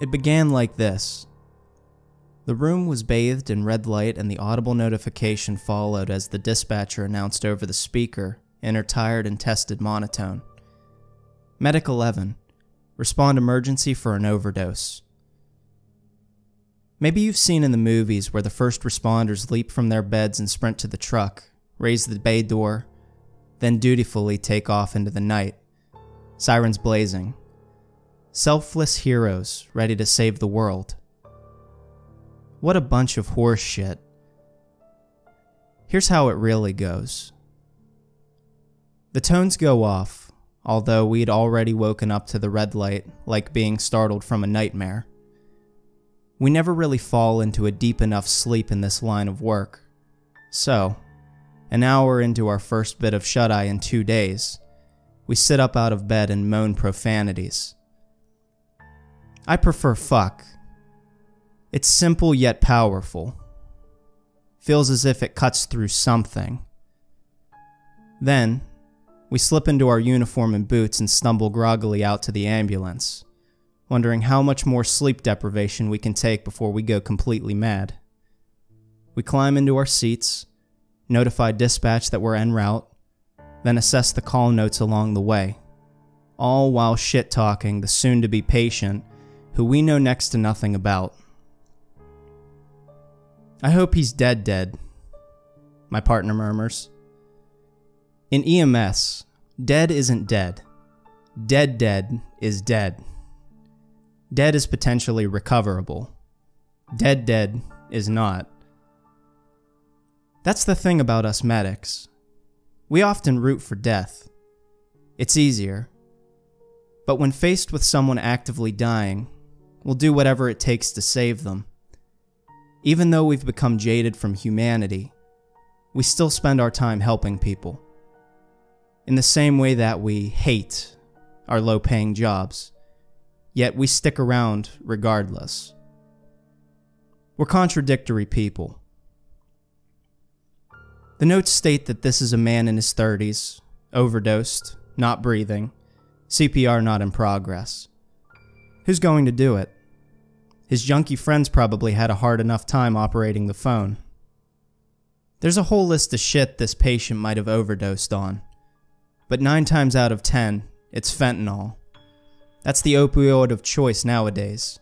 It began like this. The room was bathed in red light and the audible notification followed as the dispatcher announced over the speaker in her tired and tested monotone. Medic 11, respond emergency for an overdose. Maybe you've seen in the movies where the first responders leap from their beds and sprint to the truck, raise the bay door, then dutifully take off into the night, sirens blazing. Selfless heroes ready to save the world. What a bunch of horse shit. Here's how it really goes. The tones go off, although we'd already woken up to the red light like being startled from a nightmare. We never really fall into a deep enough sleep in this line of work. So, an hour into our first bit of shut-eye in 2 days, we sit up out of bed and moan profanities. I prefer fuck. It's simple yet powerful. Feels as if it cuts through something. Then, we slip into our uniform and boots and stumble groggily out to the ambulance, wondering how much more sleep deprivation we can take before we go completely mad. We climb into our seats, notify dispatch that we're en route, then assess the call notes along the way, all while shit-talking the soon-to-be patient who we know next to nothing about. I hope he's dead, my partner murmurs. In EMS, dead isn't dead. Dead is dead. Dead is potentially recoverable. Dead is not. That's the thing about us medics. We often root for death. It's easier. But when faced with someone actively dying, we'll do whatever it takes to save them. Even though we've become jaded from humanity, we still spend our time helping people. In the same way that we hate our low-paying jobs, yet we stick around regardless. We're contradictory people. The notes state that this is a man in his 30s, overdosed, not breathing, CPR not in progress. Who's going to do it? His junkie friends probably had a hard enough time operating the phone. There's a whole list of shit this patient might have overdosed on, but 9 times out of 10, it's fentanyl. That's the opioid of choice nowadays.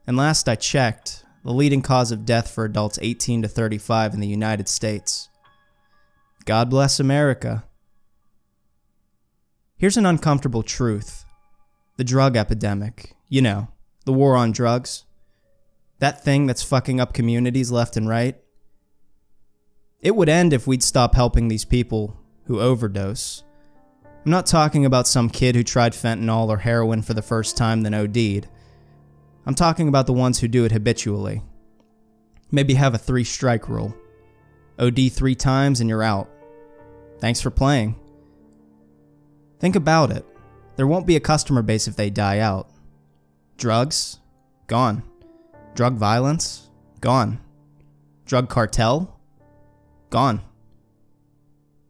And last I checked, the leading cause of death for adults 18 to 35 in the United States. God bless America. Here's an uncomfortable truth. The drug epidemic, you know, the war on drugs. That thing that's fucking up communities left and right. It would end if we'd stop helping these people who overdose. I'm not talking about some kid who tried fentanyl or heroin for the first time then OD'd. I'm talking about the ones who do it habitually. Maybe have a 3-strike rule. OD 3 times and you're out. Thanks for playing. Think about it. There won't be a customer base if they die out. Drugs? Gone. Drug violence? Gone. Drug cartel? Gone.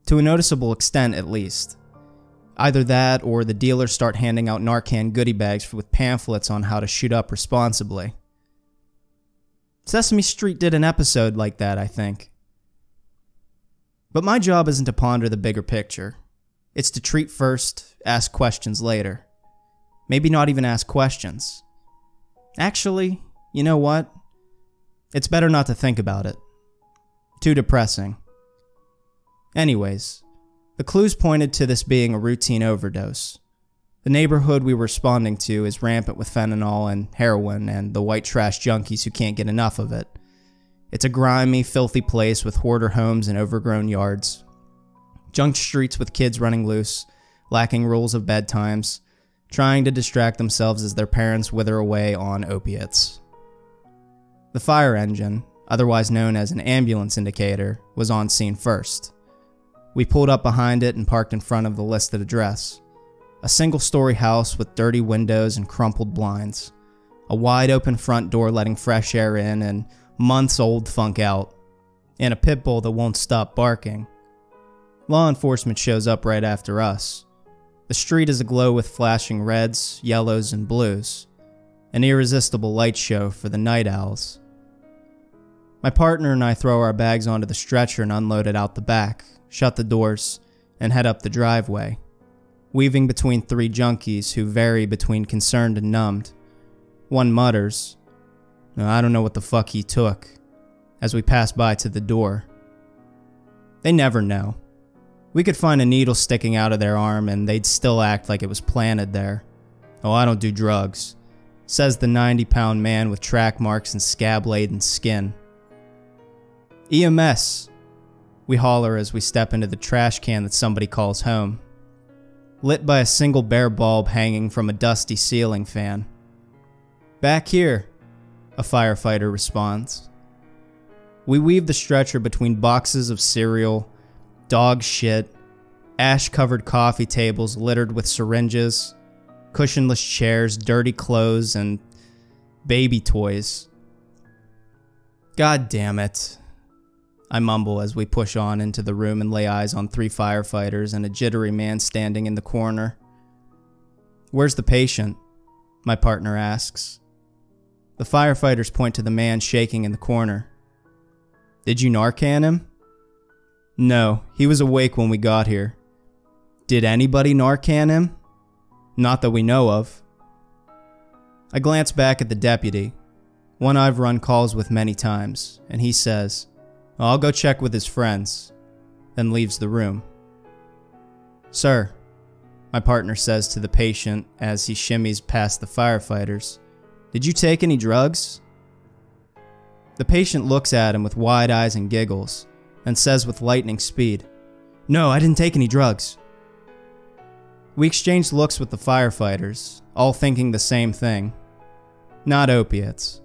To a noticeable extent, at least. Either that, or the dealers start handing out Narcan goodie bags with pamphlets on how to shoot up responsibly. Sesame Street did an episode like that, I think. But my job isn't to ponder the bigger picture. It's to treat first, ask questions later. Maybe not even ask questions. Actually, you know what? It's better not to think about it. Too depressing. Anyways, the clues pointed to this being a routine overdose. The neighborhood we were responding to is rampant with fentanyl and heroin and the white trash junkies who can't get enough of it. It's a grimy, filthy place with hoarder homes and overgrown yards. Junked streets with kids running loose, lacking rules of bedtimes, trying to distract themselves as their parents wither away on opiates. The fire engine, otherwise known as an ambulance indicator, was on scene first. We pulled up behind it and parked in front of the listed address. A single-story house with dirty windows and crumpled blinds. A wide-open front door letting fresh air in and months-old funk out. And a pit bull that won't stop barking. Law enforcement shows up right after us. The street is aglow with flashing reds, yellows, and blues. an irresistible light show for the night owls. My partner and I throw our bags onto the stretcher and unload it out the back, shut the doors, and head up the driveway, weaving between three junkies who vary between concerned and numbed. One mutters, "I don't know what the fuck he took," as we pass by to the door. They never know. We could find a needle sticking out of their arm and they'd still act like it was planted there. "Oh, I don't do drugs," says the 90-pound man with track marks and scab-laden skin. "EMS," we holler as we step into the trash can that somebody calls home, lit by a single bare bulb hanging from a dusty ceiling fan. "Back here," a firefighter responds. We weave the stretcher between boxes of cereal, dog shit, ash-covered coffee tables littered with syringes, cushionless chairs, dirty clothes, and baby toys. "God damn it," I mumble as we push on into the room and lay eyes on three firefighters and a jittery man standing in the corner. "Where's the patient?" my partner asks. The firefighters point to the man shaking in the corner. "Did you Narcan him?" "No, he was awake when we got here." "Did anybody Narcan him?" "Not that we know of." I glance back at the deputy, one I've run calls with many times, and he says, "I'll go check with his friends," then leaves the room. "Sir," my partner says to the patient as he shimmies past the firefighters, "did you take any drugs?" The patient looks at him with wide eyes and giggles, and says with lightning speed, "No, I didn't take any drugs." We exchange looks with the firefighters, all thinking the same thing. Not opiates.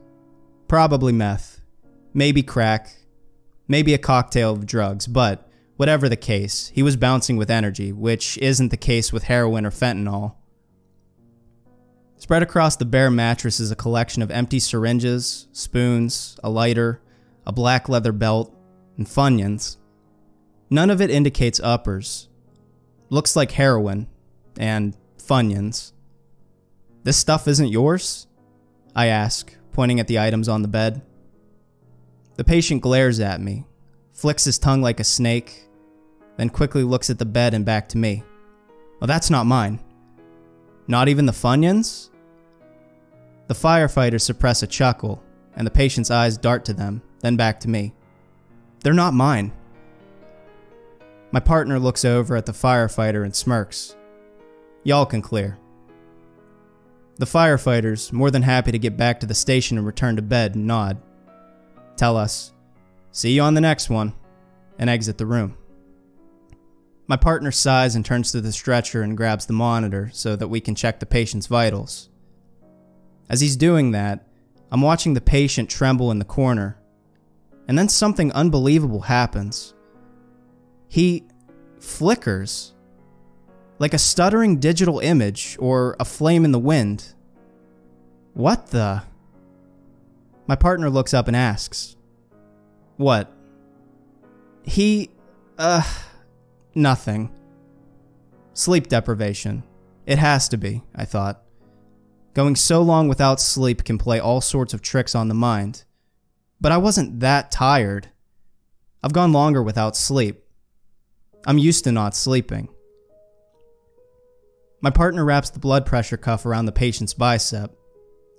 Probably meth. Maybe crack. Maybe a cocktail of drugs, but whatever the case, he was bouncing with energy, which isn't the case with heroin or fentanyl. Spread across the bare mattress is a collection of empty syringes, spoons, a lighter, a black leather belt, and Funyuns. None of it indicates uppers. Looks like heroin, and Funyuns. "This stuff isn't yours?" I ask, pointing at the items on the bed. The patient glares at me, flicks his tongue like a snake, then quickly looks at the bed and back to me. "Well, that's not mine." "Not even the Funyuns?" The firefighters suppress a chuckle, and the patient's eyes dart to them, then back to me. "They're not mine." My partner looks over at the firefighter and smirks. "Y'all can clear." The firefighters, more than happy to get back to the station and return to bed, nod. Tell us, "See you on the next one," and exit the room. My partner sighs and turns to the stretcher and grabs the monitor so that we can check the patient's vitals. As he's doing that, I'm watching the patient tremble in the corner, and then something unbelievable happens. He flickers, like a stuttering digital image or a flame in the wind. What the? My partner looks up and asks, "What?" Nothing. Sleep deprivation. It has to be, I thought. Going so long without sleep can play all sorts of tricks on the mind. But I wasn't that tired. I've gone longer without sleep. I'm used to not sleeping. My partner wraps the blood pressure cuff around the patient's bicep,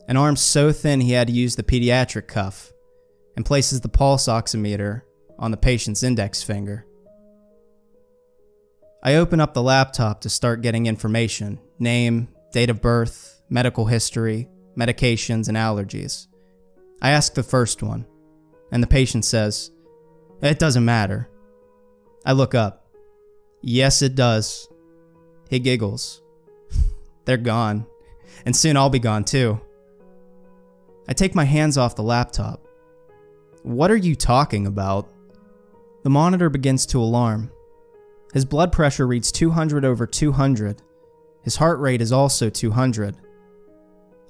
an arm so thin he had to use the pediatric cuff, and places the pulse oximeter on the patient's index finger. I open up the laptop to start getting information: name, date of birth, medical history, medications, and allergies. I ask the first one, and the patient says, "It doesn't matter." I look up. "Yes, it does." He giggles. They're gone, and soon I'll be gone too. I take my hands off the laptop. "What are you talking about?" The monitor begins to alarm. His blood pressure reads 200 over 200. His heart rate is also 200.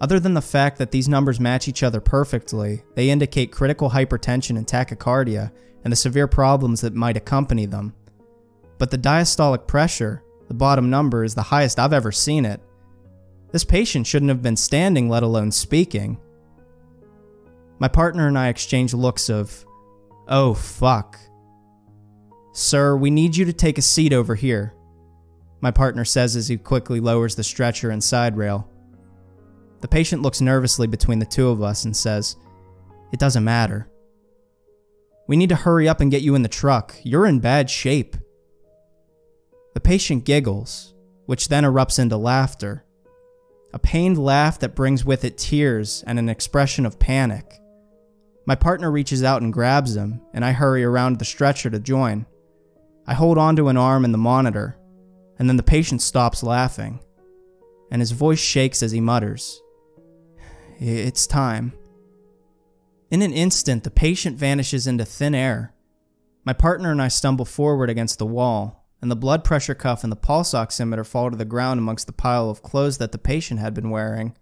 Other than the fact that these numbers match each other perfectly, they indicate critical hypertension and tachycardia and the severe problems that might accompany them. But the diastolic pressure, the bottom number, is the highest I've ever seen it. This patient shouldn't have been standing, let alone speaking. My partner and I exchange looks of, "Oh, fuck." "Sir, we need you to take a seat over here," my partner says as he quickly lowers the stretcher and side rail. The patient looks nervously between the two of us and says, "It doesn't matter. We need to hurry up and get you in the truck. You're in bad shape." The patient giggles, which then erupts into laughter. A pained laugh that brings with it tears and an expression of panic. My partner reaches out and grabs him, and I hurry around the stretcher to join. I hold onto an arm and the monitor, and then the patient stops laughing, and his voice shakes as he mutters, "It's time." In an instant, the patient vanishes into thin air. My partner and I stumble forward against the wall, and the blood pressure cuff and the pulse oximeter fall to the ground amongst the pile of clothes that the patient had been wearing.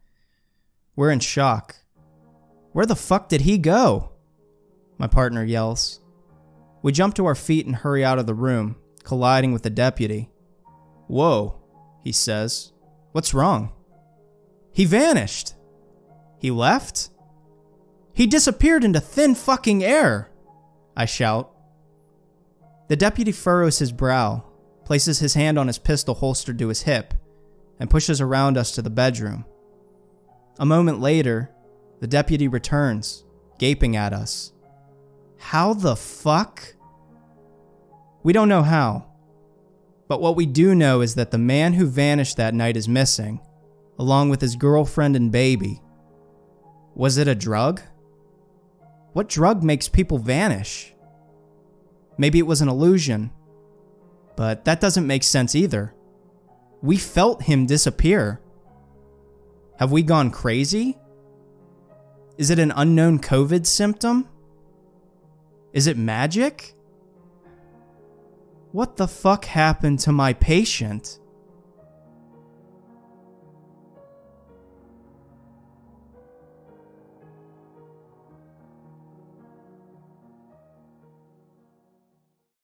We're in shock. "Where the fuck did he go?" my partner yells. We jump to our feet and hurry out of the room, colliding with the deputy. "Whoa," he says. "What's wrong?" "He vanished." "He left?" "He disappeared into thin fucking air," I shout. The deputy furrows his brow, places his hand on his pistol holstered to his hip, and pushes around us to the bedroom. A moment later, the deputy returns, gaping at us. How the fuck? We don't know how. But what we do know is that the man who vanished that night is missing, along with his girlfriend and baby. Was it a drug? What drug makes people vanish? Maybe it was an illusion. But that doesn't make sense either. We felt him disappear. Have we gone crazy? Is it an unknown COVID symptom? Is it magic? What the fuck happened to my patient?